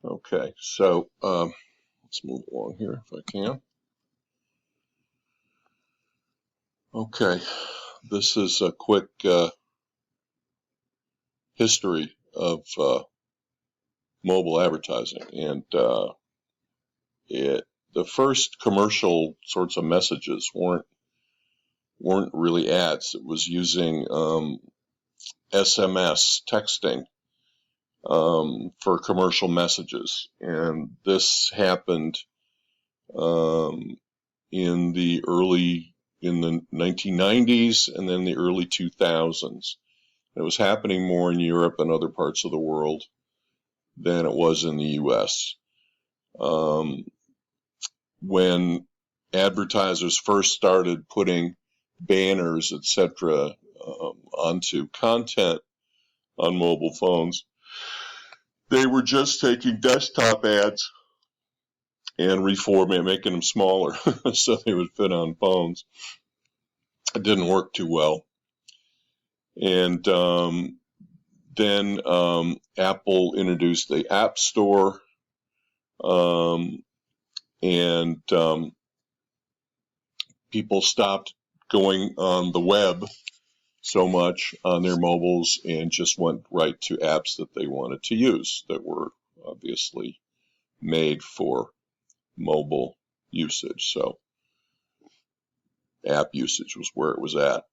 Okay, so let's move along here if I can. Okay, this is a quick history of mobile advertising, and the first commercial sorts of messages weren't really ads. It was using SMS texting for commercial messages, and this happened um, in the 1990s and then the early 2000s. It was happening more in Europe and other parts of the world than it was in the U.S. When advertisers first started putting banners, etc., onto content on mobile phones, they were just taking desktop ads and reformatting, making them smaller so they would fit on phones. It didn't work too well. And then Apple introduced the App Store, and people stopped going on the web so much on their mobiles and just went right to apps that they wanted to use that were obviously made for mobile usage. So app usage was where it was at.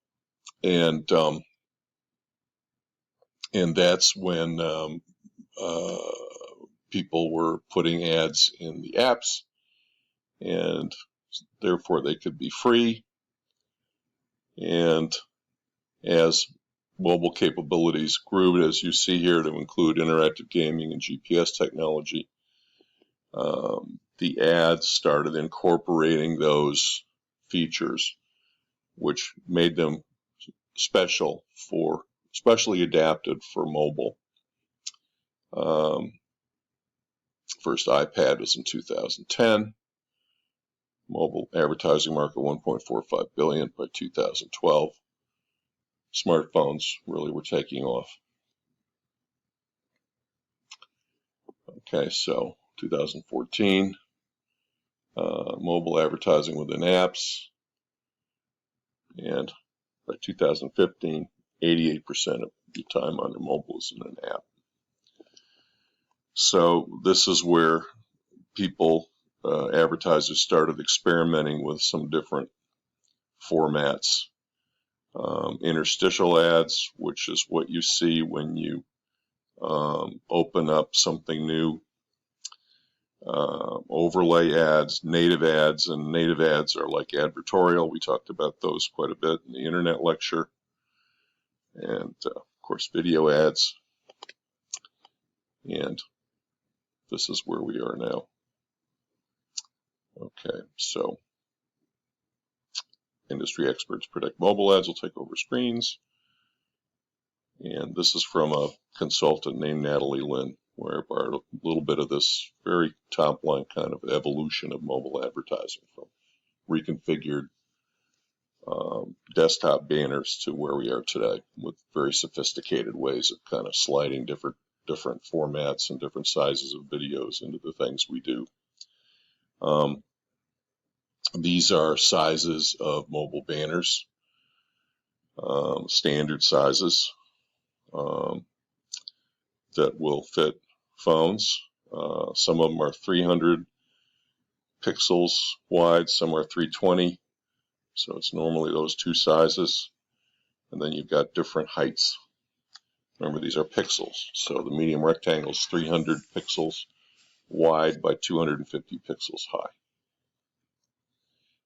And that's when people were putting ads in the apps, and therefore they could be free. And as mobile capabilities grew, as you see here, to include interactive gaming and GPS technology, the ads started incorporating those features, which made them specially adapted for mobile. First iPad was in 2010. Mobile advertising market 1.45 billion by 2012. Smartphones really were taking off. Okay, so 2014, mobile advertising within apps, and by 2015, 88% of your time on your mobile is in an app. So this is where advertisers started experimenting with some different formats. Interstitial ads, which is what you see when you open up something new. Overlay ads, and native ads are like advertorial. We talked about those quite a bit in the internet lecture. And of course, video ads. And this is where we are now. Okay, so industry experts predict mobile ads will take over screens. And this is from a consultant named Natalie Lynn, where I borrowed a little bit of this very top line kind of evolution of mobile advertising, from reconfigured desktop banners to where we are today, with very sophisticated ways of kind of sliding different formats and different sizes of videos into the things we do. These are sizes of mobile banners, standard sizes that will fit phones. Some of them are 300 pixels wide, some are 320. So it's normally those two sizes. And then you've got different heights. Remember, these are pixels. So the medium rectangle is 300 pixels wide by 250 pixels high.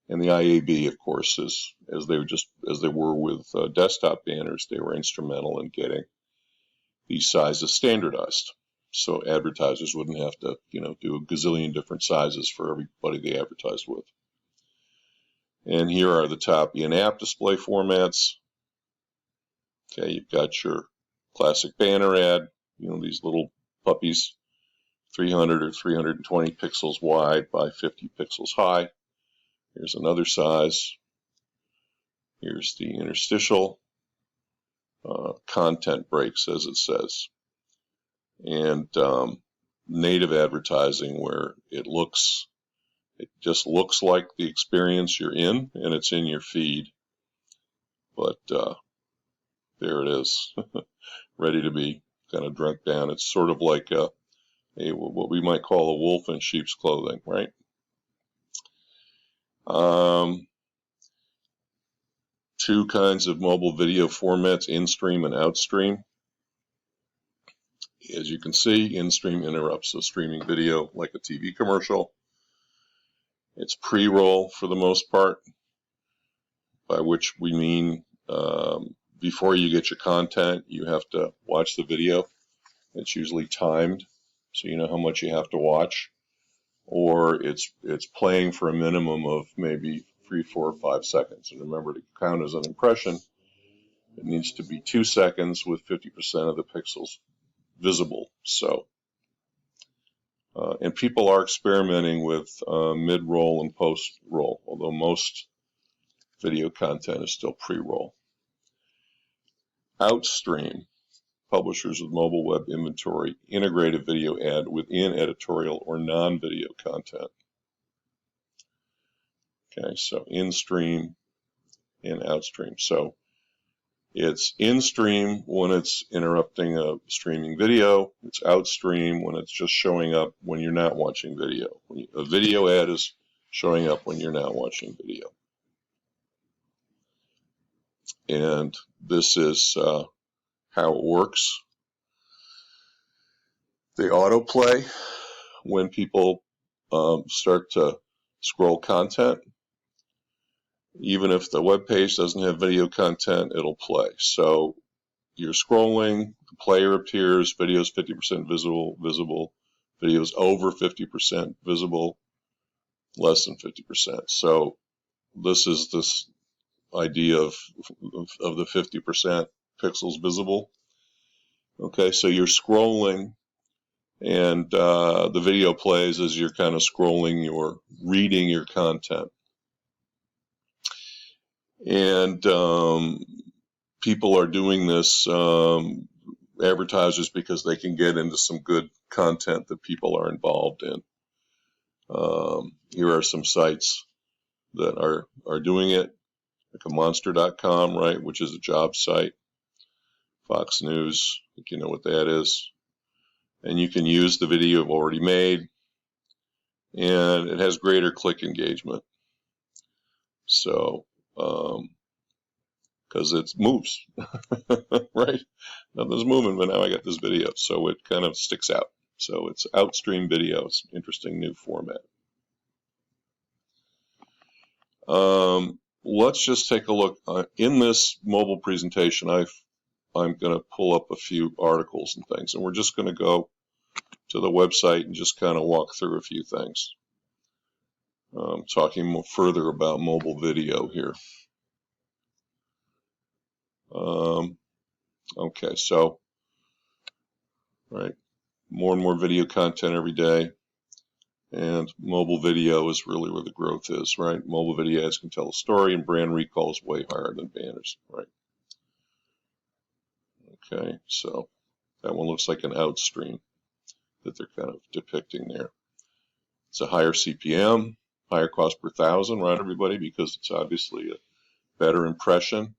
And the IAB, of course, is as they were with desktop banners, they were instrumental in getting these sizes standardized. So advertisers wouldn't have to, do a gazillion different sizes for everybody they advertised with. And here are the top in-app display formats. Okay, you've got your classic banner ad, these little puppies, 300 or 320 pixels wide by 50 pixels high. Here's another size. Here's the interstitial content breaks, as it says. And native advertising where it just looks like the experience you're in, and it's in your feed. But there it is, ready to be kind of drunk down. It's sort of like what we might call a wolf in sheep's clothing, right? Two kinds of mobile video formats, in-stream and out-stream. As you can see, in-stream interrupts a streaming video like a TV commercial. It's pre-roll for the most part, by which we mean before you get your content, you have to watch the video. It's usually timed, so you know how much you have to watch. Or it's playing for a minimum of maybe 3, 4, 5 seconds. And remember, to count as an impression, it needs to be 2 seconds with 50% of the pixels visible. So, and people are experimenting with mid-roll and post-roll, although most video content is still pre-roll. Outstream, publishers with mobile web inventory integrate a video ad within editorial or non-video content. Okay, so in-stream and outstream. So it's in-stream when it's interrupting a streaming video. It's outstream when it's just showing up when you're not watching video. A video ad is showing up when you're not watching video. And this is how it works. They autoplay when people start to scroll content. Even if the web page doesn't have video content, it'll play. So you're scrolling, the player appears, videos 50% visible, videos over 50% visible, less than 50%. So this is this idea of the 50% pixels visible. Okay, so you're scrolling, and the video plays as you're kind of scrolling, you're reading your content. And people are doing this, advertisers, because they can get into some good content that people are involved in. Here are some sites that are doing it, like a monster.com, right, which is a job site. Fox News, I think you know what that is. And you can use the video you've already made, and it has greater click engagement. So, because it moves, right? Nothing's moving, but now I got this video, so it kind of sticks out. So it's outstream video. It's an interesting new format. Let's just take a look. In this mobile presentation, I'm going to pull up a few articles and things, and we're just going to go to the website and just kind of walk through a few things. Talking more further about mobile video here. Okay, so, right, more and more video content every day, and mobile video is really where the growth is, right? Mobile video ads can tell a story, and brand recall is way higher than banners, right? Okay, so that one looks like an outstream that they're kind of depicting there. It's a higher CPM, higher cost per thousand, right, everybody? Because it's obviously a better impression.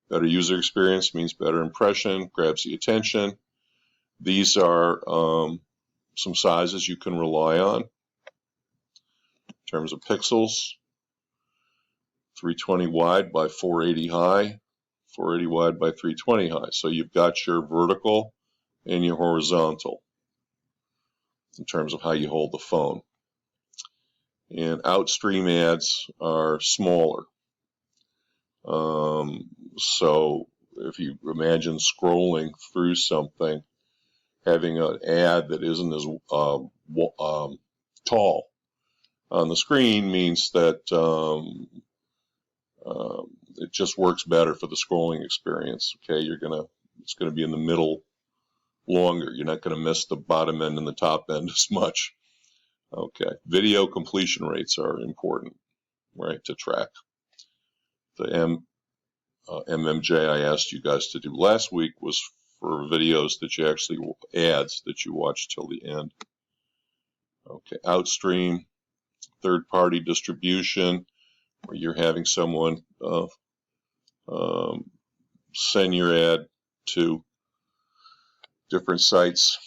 Better user experience means better impression, grabs the attention. These are some sizes you can rely on in terms of pixels. 320 wide by 480 high, 480 wide by 320 high. So you've got your vertical and your horizontal in terms of how you hold the phone. And outstream ads are smaller. So if you imagine scrolling through something, having an ad that isn't as tall on the screen means that it just works better for the scrolling experience. Okay, it's gonna be in the middle longer. You're not gonna miss the bottom end and the top end as much. Okay, video completion rates are important, right, to track. The MMJ I asked you guys to do last week was for videos that you actually, ads that you watch till the end. Okay, outstream, third-party distribution, where you're having someone send your ad to different sites.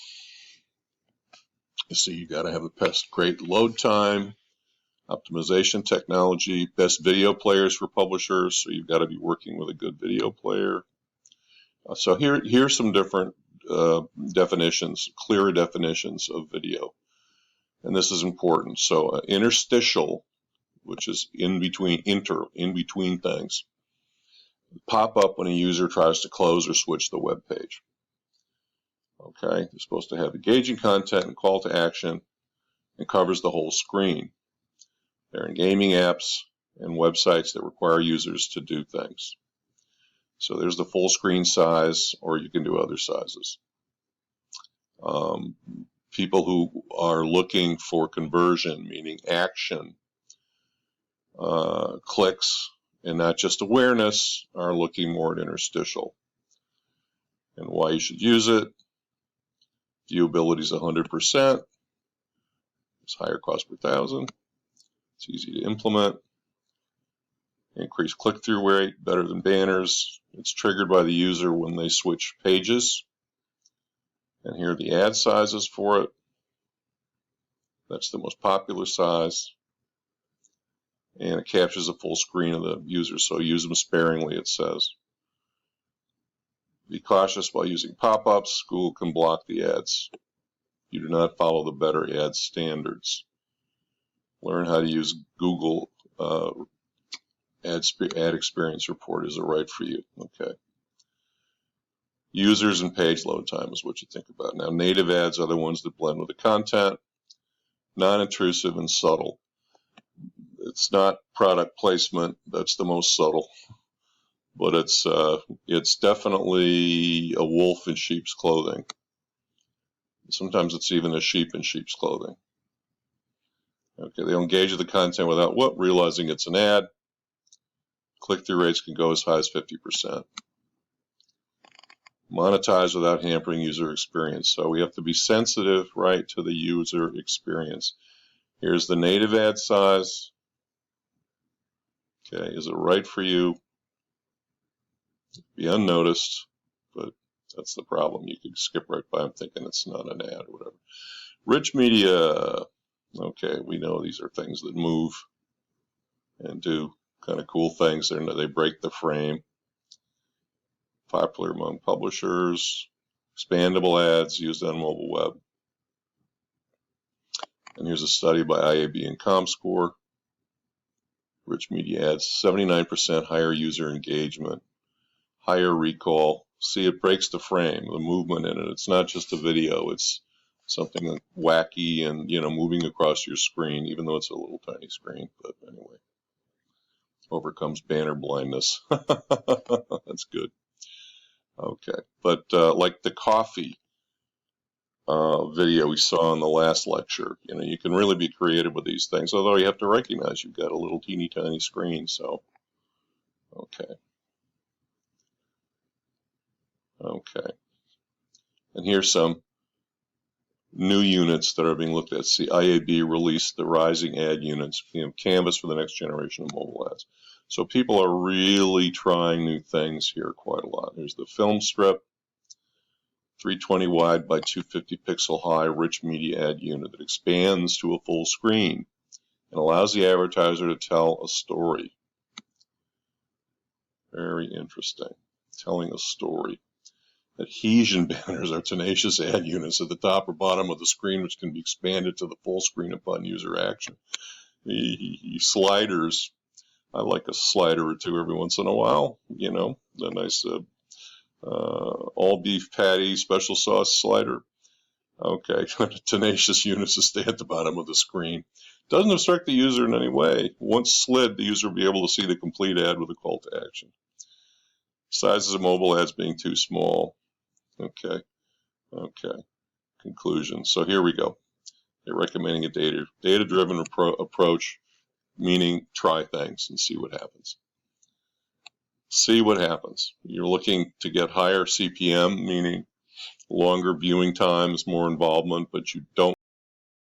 So you got to have the best, great load time, optimization technology, best video players for publishers. So you've got to be working with a good video player. So here's some different definitions, clearer definitions of video. And this is important. So interstitial, which is in between things, pop up when a user tries to close or switch the web page. Okay, you're supposed to have engaging content and call to action and covers the whole screen. They're in gaming apps and websites that require users to do things. So there's the full screen size, or you can do other sizes. People who are looking for conversion, meaning action, clicks, and not just awareness, are looking more at interstitial. And why you should use it: viewability is 100%. It's higher cost per thousand. It's easy to implement. Increased click-through rate, better than banners. It's triggered by the user when they switch pages. And here are the ad sizes for it. That's the most popular size. And it captures a full screen of the user, so use them sparingly, it says. Be cautious while using pop-ups. Google can block the ads. You do not follow the better ad standards. Learn how to use Google ad experience report. Is it right for you? Okay. Users and page load time is what you think about. Now, native ads are the ones that blend with the content, non-intrusive and subtle. It's not product placement. That's the most subtle. But it's definitely a wolf in sheep's clothing. Sometimes it's even a sheep in sheep's clothing. Okay, they engage with the content without realizing it's an ad. Click-through rates can go as high as 50%. Monetize without hampering user experience. So we have to be sensitive, right, to the user experience. Here's the native ad size. Okay, is it right for you? Be unnoticed, but that's the problem. You could skip right by them thinking it's not an ad or whatever. Rich media. Okay, we know these are things that move and do kind of cool things. They break the frame. Popular among publishers. Expandable ads used on mobile web. And here's a study by IAB and ComScore. Rich media ads, 79% higher user engagement, higher recall. See, it breaks the frame, the movement in it. It's not just a video. It's something wacky and, moving across your screen, even though it's a little tiny screen. But anyway, overcomes banner blindness. That's good. Okay, but like the coffee video we saw in the last lecture, you can really be creative with these things, although you have to recognize you've got a little teeny tiny screen. So, okay. And here's some new units that are being looked at. See, IAB released the rising ad units, canvas for the next generation of mobile ads. So people are really trying new things here quite a lot. There's the film strip, 320 wide by 250 pixel high rich media ad unit that expands to a full screen and allows the advertiser to tell a story. Very interesting. Telling a story. Adhesion banners are tenacious ad units at the top or bottom of the screen, which can be expanded to the full screen upon user action. The sliders, I like a slider or two every once in a while, a nice all beef patty special sauce slider. Okay, tenacious units to stay at the bottom of the screen. Doesn't obstruct the user in any way. Once slid, the user will be able to see the complete ad with a call to action. Sizes of mobile ads being too small. Okay. Conclusion. So here we go. They're recommending a data-driven approach, meaning try things and see what happens. See what happens. You're looking to get higher CPM, meaning longer viewing times, more involvement, but you don't